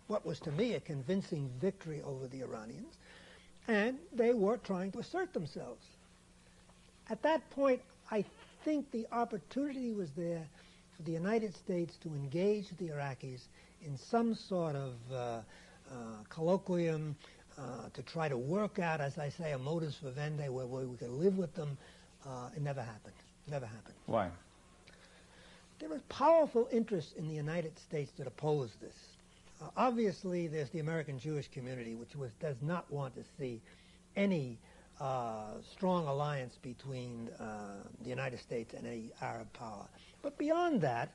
what was to me a convincing victory over the Iranians, and they were trying to assert themselves. At that point, I think the opportunity was there for the United States to engage the Iraqis in some sort of colloquium to try to work out, as I say, a modus vivendi where we could live with them. It never happened. Never happened. Why? There was powerful interest in the United States that opposed this. Obviously, there's the American Jewish community, which does not want to see any strong alliance between the United States and any Arab power. But beyond that,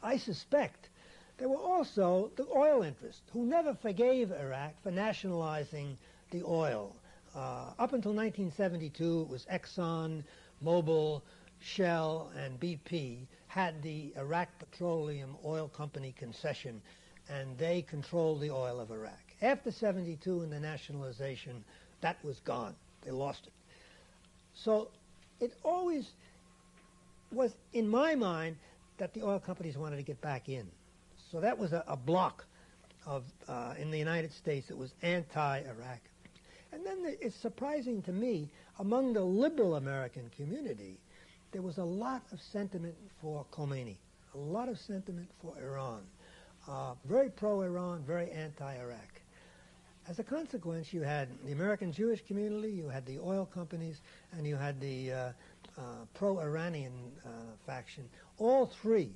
I suspect there were also the oil interests, who never forgave Iraq for nationalizing the oil. Up until 1972, it was Exxon, Mobil, Shell, and BP had the Iraq Petroleum Oil Company concession, and they controlled the oil of Iraq. After 72 and the nationalization, that was gone. They lost it. So it always was in my mind that the oil companies wanted to get back in. So that was a block of, in the United States, it was anti-Iraq. And then it's surprising to me, among the liberal American community, there was a lot of sentiment for Khomeini, a lot of sentiment for Iran. Very pro-Iran, very anti-Iraq. As a consequence, you had the American Jewish community, you had the oil companies, and you had the pro-Iranian faction. All three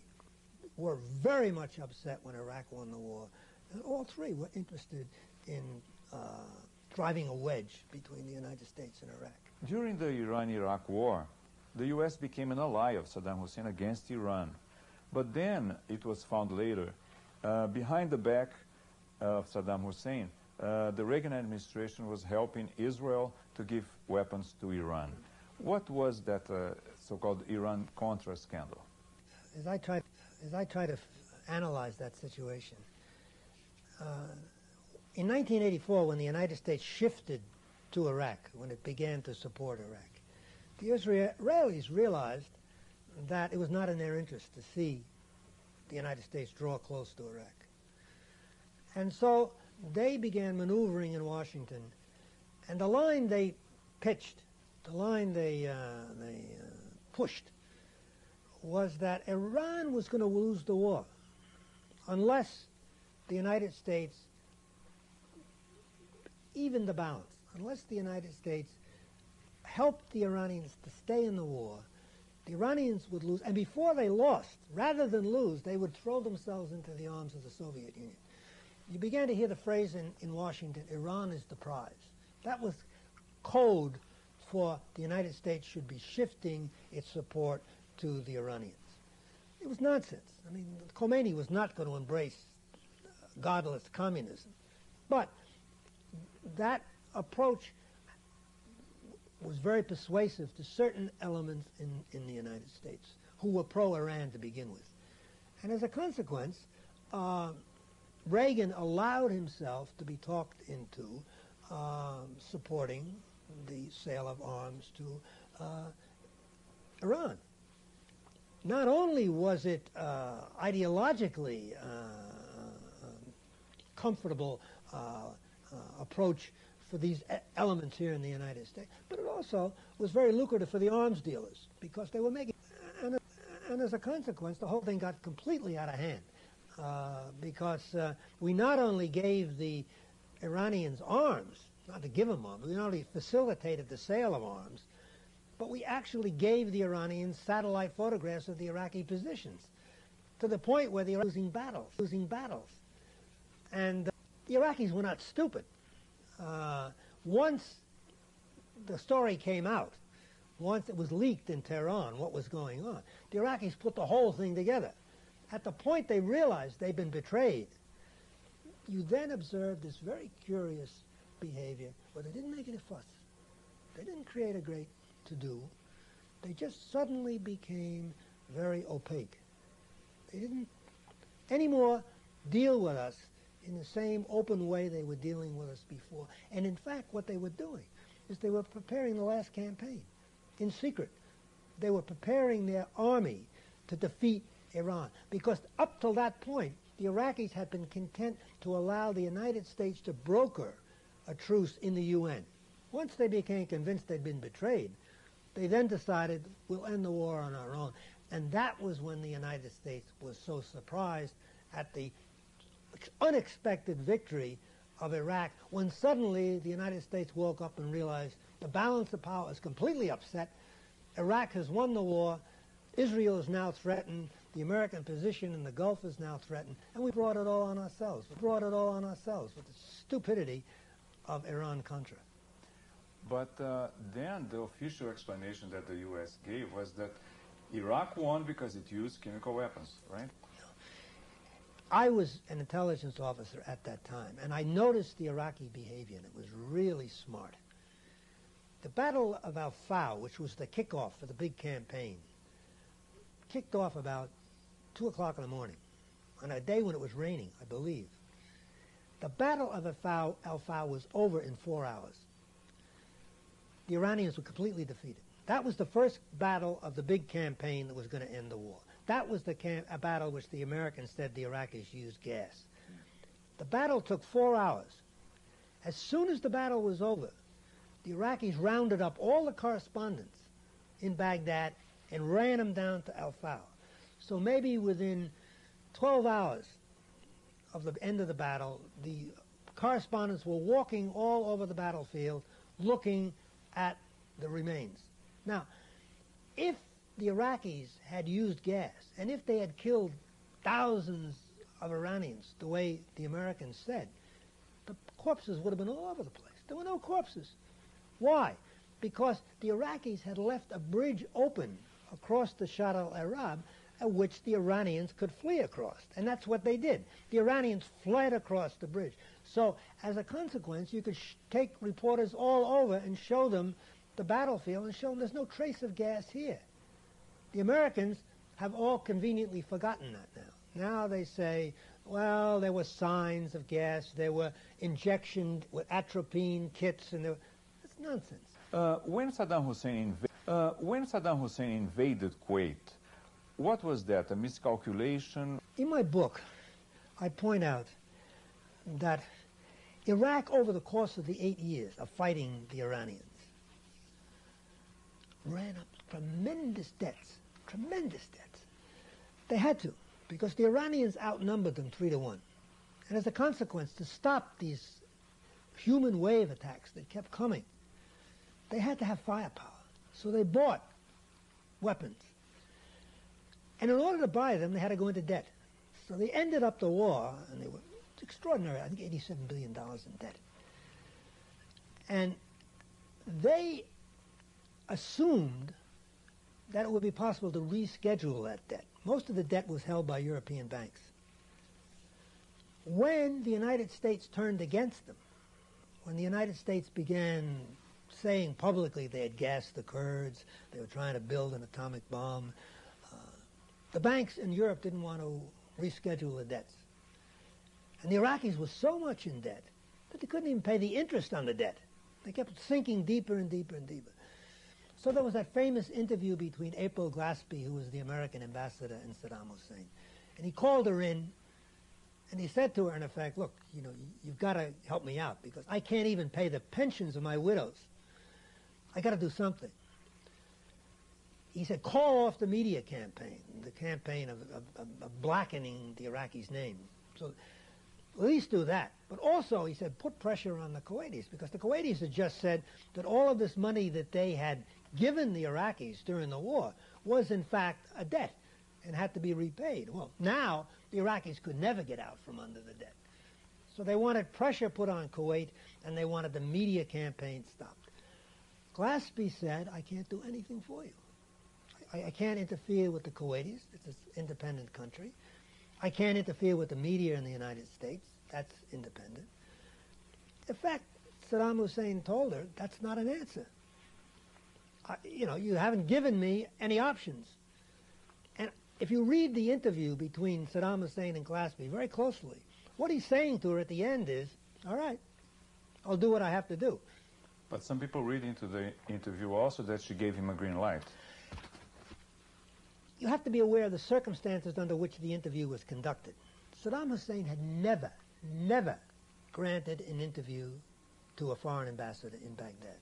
were very much upset when Iraq won the war. And all three were interested in driving a wedge between the United States and Iraq. During the Iran-Iraq war, the U.S. became an ally of Saddam Hussein against Iran. But then it was found later, behind the back of Saddam Hussein, the Reagan administration was helping Israel to give weapons to Iran. What was that so-called Iran-Contra scandal? As I try to analyze that situation, in 1984, when the United States shifted to Iraq, when it began to support Iraq, the Israelis realized that it was not in their interest to see the United States draw close to Iraq. And so they began maneuvering in Washington, and the line they pitched, the line they pushed, was that Iran was going to lose the war unless the United States evened the balance, unless the United States helped the Iranians to stay in the war. The Iranians would lose, and before they lost, rather than lose, they would throw themselves into the arms of the Soviet Union. You began to hear the phrase in Washington, Iran is the prize. That was code for the United States should be shifting its support to the Iranians. It was nonsense. I mean, Khomeini was not going to embrace godless communism. But that approach was very persuasive to certain elements in the United States who were pro-Iran to begin with. And as a consequence, Reagan allowed himself to be talked into supporting the sale of arms to Iran. Not only was it ideologically comfortable approach for these elements here in the United States, but it also was very lucrative for the arms dealers because they were making, and as a consequence, the whole thing got completely out of hand because we not only gave the Iranians arms, not to give them arms, we not only facilitated the sale of arms, but we actually gave the Iranians satellite photographs of the Iraqi positions to the point where they were losing battles. And the Iraqis were not stupid. Once the story came out, once it was leaked in Tehran what was going on, the Iraqis put the whole thing together. At the point they realized they'd been betrayed, you then observed this very curious behavior where they didn't make any fuss. They didn't create a great to-do. They just suddenly became very opaque. They didn't anymore deal with us in the same open way they were dealing with us before. And in fact, what they were doing is they were preparing the last campaign in secret. They were preparing their army to defeat Iran, because up till that point, the Iraqis had been content to allow the United States to broker a truce in the UN. Once they became convinced they'd been betrayed, they then decided, we'll end the war on our own. And that was when the United States was so surprised at the unexpected victory of Iraq, when suddenly the United States woke up and realized the balance of power is completely upset. Iraq has won the war. Israel is now threatened. The American position in the Gulf is now threatened. And we brought it all on ourselves. We brought it all on ourselves with the stupidity of Iran-Contra. But then the official explanation that the U.S. gave was that Iraq won because it used chemical weapons, right? I was an intelligence officer at that time, and I noticed the Iraqi behavior, and it was really smart. The Battle of Al-Faw, which was the kickoff for the big campaign, kicked off about 2 o'clock in the morning, on a day when it was raining, I believe. The Battle of Al-Faw was over in 4 hours. The Iranians were completely defeated. That was the first battle of the big campaign that was going to end the war. That was a battle which the Americans said the Iraqis used gas. The battle took 4 hours. As soon as the battle was over, the Iraqis rounded up all the correspondents in Baghdad and ran them down to Al-Faw. So maybe within 12 hours of the end of the battle, the correspondents were walking all over the battlefield looking at the remains. Now, if the Iraqis had used gas, and if they had killed thousands of Iranians the way the Americans said, the corpses would have been all over the place. There were no corpses. Why? Because the Iraqis had left a bridge open across the Shatt al-Arab at which the Iranians could flee across. And that's what they did. The Iranians fled across the bridge. So as a consequence, you could take reporters all over and show them the battlefield and show them there's no trace of gas here. The Americans have all conveniently forgotten that now. Now they say, well, there were signs of gas, there were injection with atropine kits, and that's nonsense. When Saddam Hussein invaded Kuwait, what was that, a miscalculation? In my book, I point out that Iraq, over the course of the 8 years of fighting the Iranians, ran up tremendous debts. They had to, because the Iranians outnumbered them 3-1. And as a consequence, to stop these human wave attacks that kept coming, they had to have firepower. So they bought weapons. And in order to buy them, they had to go into debt. So they ended up the war, and they were extraordinary, I think $87 billion in debt. And they assumed that it would be possible to reschedule that debt. Most of the debt was held by European banks. When the United States turned against them, when the United States began saying publicly they had gassed the Kurds, they were trying to build an atomic bomb, the banks in Europe didn't want to reschedule the debts. And the Iraqis were so much in debt that they couldn't even pay the interest on the debt. They kept sinking deeper and deeper and deeper. So there was that famous interview between April Glaspie, who was the American ambassador, and Saddam Hussein. And he called her in, and he said to her, in effect, look, you know, you've got to help me out, because I can't even pay the pensions of my widows. I got to do something. He said, call off the media campaign, the campaign of blackening the Iraqis' name. So at least do that. But also, he said, put pressure on the Kuwaitis, because the Kuwaitis had just said that all of this money that they had given the Iraqis during the war was, in fact, a debt and had to be repaid. Well, now the Iraqis could never get out from under the debt. So they wanted pressure put on Kuwait, and they wanted the media campaign stopped. Glaspie said, I can't do anything for you. I can't interfere with the Kuwaitis. It's an independent country. I can't interfere with the media in the United States. That's independent. In fact, Saddam Hussein told her, that's not an answer. You know, you haven't given me any options. And if you read the interview between Saddam Hussein and Glaspie very closely, what he's saying to her at the end is, all right, I'll do what I have to do. But some people read into the interview also that she gave him a green light. You have to be aware of the circumstances under which the interview was conducted. Saddam Hussein had never granted an interview to a foreign ambassador in Baghdad.